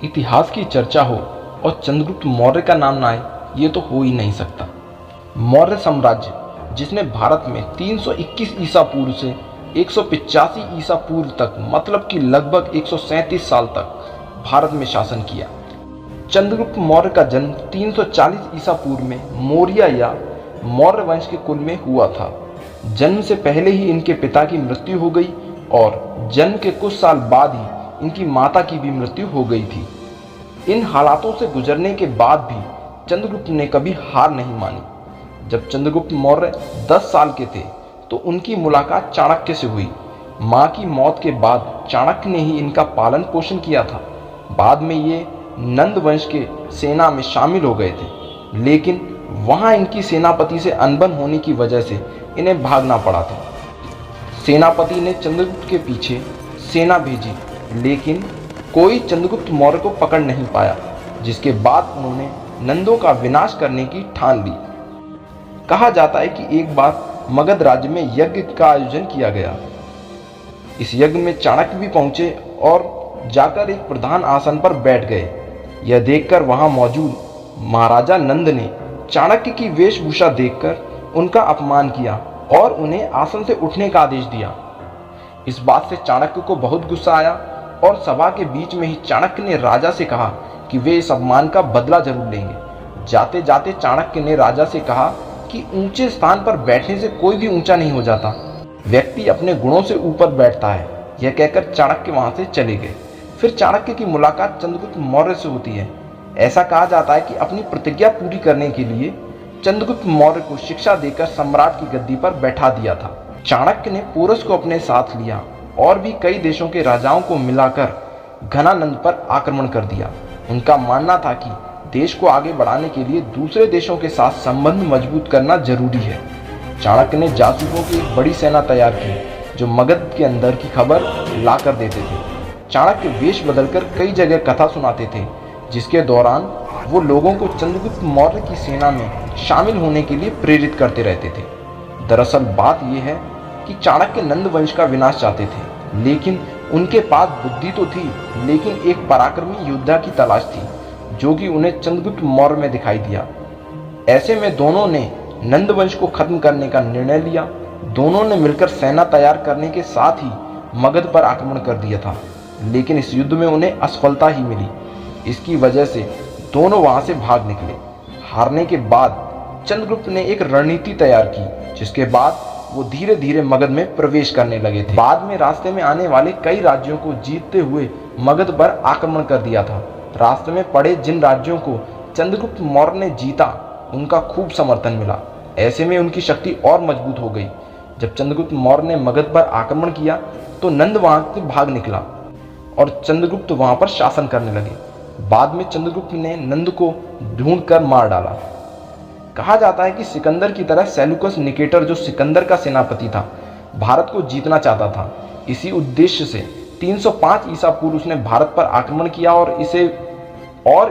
इतिहास की चर्चा हो और चंद्रगुप्त मौर्य का नाम ना आए, ये तो हो ही नहीं सकता। मौर्य साम्राज्य, जिसने भारत में 321 ईसा पूर्व से 185 ईसा पूर्व तक, मतलब कि लगभग 137 साल तक भारत में शासन किया। चंद्रगुप्त मौर्य का जन्म 340 ईसा पूर्व में मौर्य या मौर्य वंश के कुल में हुआ था। जन्म से पहले ही इनके पिता की मृत्यु हो गई और जन्म के कुछ साल बाद ही इनकी माता की भी मृत्यु हो गई थी। इन हालातों से गुजरने के बाद भी चंद्रगुप्त ने कभी हार नहीं मानी। जब चंद्रगुप्त मौर्य 10 साल के थे तो उनकी मुलाकात चाणक्य से हुई। मां की मौत के बाद चाणक्य ने ही इनका पालन पोषण किया था। बाद में ये नंद वंश के सेना में शामिल हो गए थे, लेकिन वहां इनकी सेनापति से अनबन होने की वजह से इन्हें भागना पड़ा था। सेनापति ने चंद्रगुप्त के पीछे सेना भेजी, लेकिन कोई चंद्रगुप्त मौर्य को पकड़ नहीं पाया, जिसके बाद उन्होंने नंदों का विनाश करने की ठान ली। कहा जाता है कि एक बार मगध राज्य में यज्ञ का आयोजन किया गया। इस यज्ञ में चाणक्य भी पहुंचे और जाकर एक प्रधान आसन पर बैठ गए। यह देखकर वहां मौजूद महाराजा नंद ने चाणक्य की वेशभूषा देखकर उनका अपमान किया और उन्हें आसन से उठने का आदेश दिया। इस बात से चाणक्य को बहुत गुस्सा आया और सभा के बीच में ही चाणक्य ने राजा से कहा कि वे इस अपमान का बदला जरूर लेंगे। जाते जाते चाणक्य ने राजा से कहा कि ऊंचे स्थान पर बैठने से कोई भी ऊंचा नहीं हो जाता, व्यक्ति अपने गुणों से ऊपर बैठता है। यह कहकर चाणक्य वहां से चले गए। फिर चाणक्य की मुलाकात चंद्रगुप्त मौर्य से होती है। ऐसा कहा जाता है कि अपनी प्रतिज्ञा पूरी करने के लिए चंद्रगुप्त मौर्य को शिक्षा देकर सम्राट की गद्दी पर बैठा दिया था। चाणक्य ने पोरस को अपने साथ लिया और भी कई देशों के राजाओं को मिलाकर घनानंद पर आक्रमण कर दिया। उनका मानना था कि देश को आगे बढ़ाने के लिए दूसरे देशों के साथ संबंध मजबूत करना जरूरी है। चाणक्य ने जासूसों की एक बड़ी सेना तैयार की जो मगध के अंदर की खबर लाकर देते थे। चाणक्य वेश बदलकर कई जगह कथा सुनाते थे, जिसके दौरान वो लोगों को चंद्रगुप्त मौर्य की सेना में शामिल होने के लिए प्रेरित करते रहते थे। दरअसल बात यह है कि चाणक्य नंद वंश का विनाश चाहते थे, लेकिन उनके पास बुद्धि तो थी, लेकिन एक पराक्रमी योद्धा की तलाश थी जो कि उन्हें चंद्रगुप्त मौर्य में दिखाई दिया। ऐसे में दोनों ने नंद वंश को खत्म करने का निर्णय लिया। दोनों ने मिलकर सेना तैयार करने के साथ ही मगध पर आक्रमण कर दिया था, लेकिन इस युद्ध में उन्हें असफलता ही मिली। इसकी वजह से दोनों वहां से भाग निकले। हारने के बाद चंद्रगुप्त ने एक रणनीति तैयार की, जिसके बाद वो धीरे धीरे मगध में प्रवेश करने लगे थे। बाद में रास्ते में आने वाले कई राज्यों को जीतते हुए मगध पर आक्रमण कर दिया था। रास्ते में पड़े जिन राज्यों को चंद्रगुप्त मौर्य ने जीता, उनका खूब समर्थन मिला। ऐसे में उनकी शक्ति और मजबूत हो गई। जब चंद्रगुप्त मौर्य ने मगध पर आक्रमण किया तो नंद वहां से भाग निकला और चंद्रगुप्त वहां पर शासन करने लगे। बाद में चंद्रगुप्त ने नंद को ढूंढकर मार डाला। कहा जाता है कि सिकंदर की तरह सेल्यूकस निकेटर, जो सिकंदर का सेनापति था, भारत को जीतना चाहता था। इसी उद्देश्य से 305 ईसा पूर्व उसने भारत पर आक्रमण किया और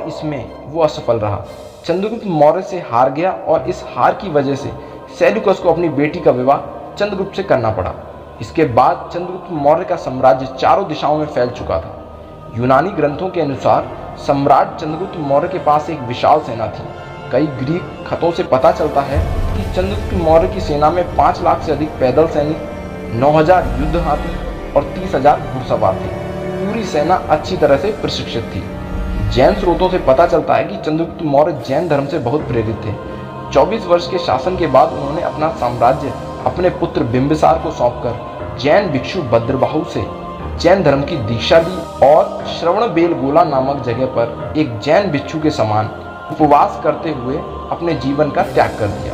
इसमें वो असफल रहा। चंद्रगुप्त मौर्य से हार गया और इस हार की वजह से सेल्यूकस को अपनी बेटी का विवाह चंद्रगुप्त से करना पड़ा। इसके बाद चंद्रगुप्त मौर्य का साम्राज्य चारों दिशाओं में फैल चुका था। यूनानी ग्रंथों के अनुसार सम्राट चंद्रगुप्त मौर्य के पास एक विशाल सेना थी। कई ग्रीक खतों से पता चलता है कि चंद्रगुप्त मौर्य की सेना में 5 लाख से अधिक पैदल सैनिक, 9000 युद्ध हाथी और 30,000 घुड़सवार थे। पूरी सेना अच्छी तरह से प्रशिक्षित थी। जैन स्रोतों से पता चलता है कि चंद्रगुप्त मौर्य जैन धर्म से बहुत प्रेरित थे। 24 वर्ष के शासन के बाद उन्होंने अपना साम्राज्य अपने पुत्र बिंबिसार को सौंपकर जैन भिक्षु भद्रबाहु से जैन धर्म की दीक्षा ली और श्रवणबेलगोला नामक जगह पर एक जैन भिक्षु के समान उपवास करते हुए अपने जीवन का त्याग कर दिया।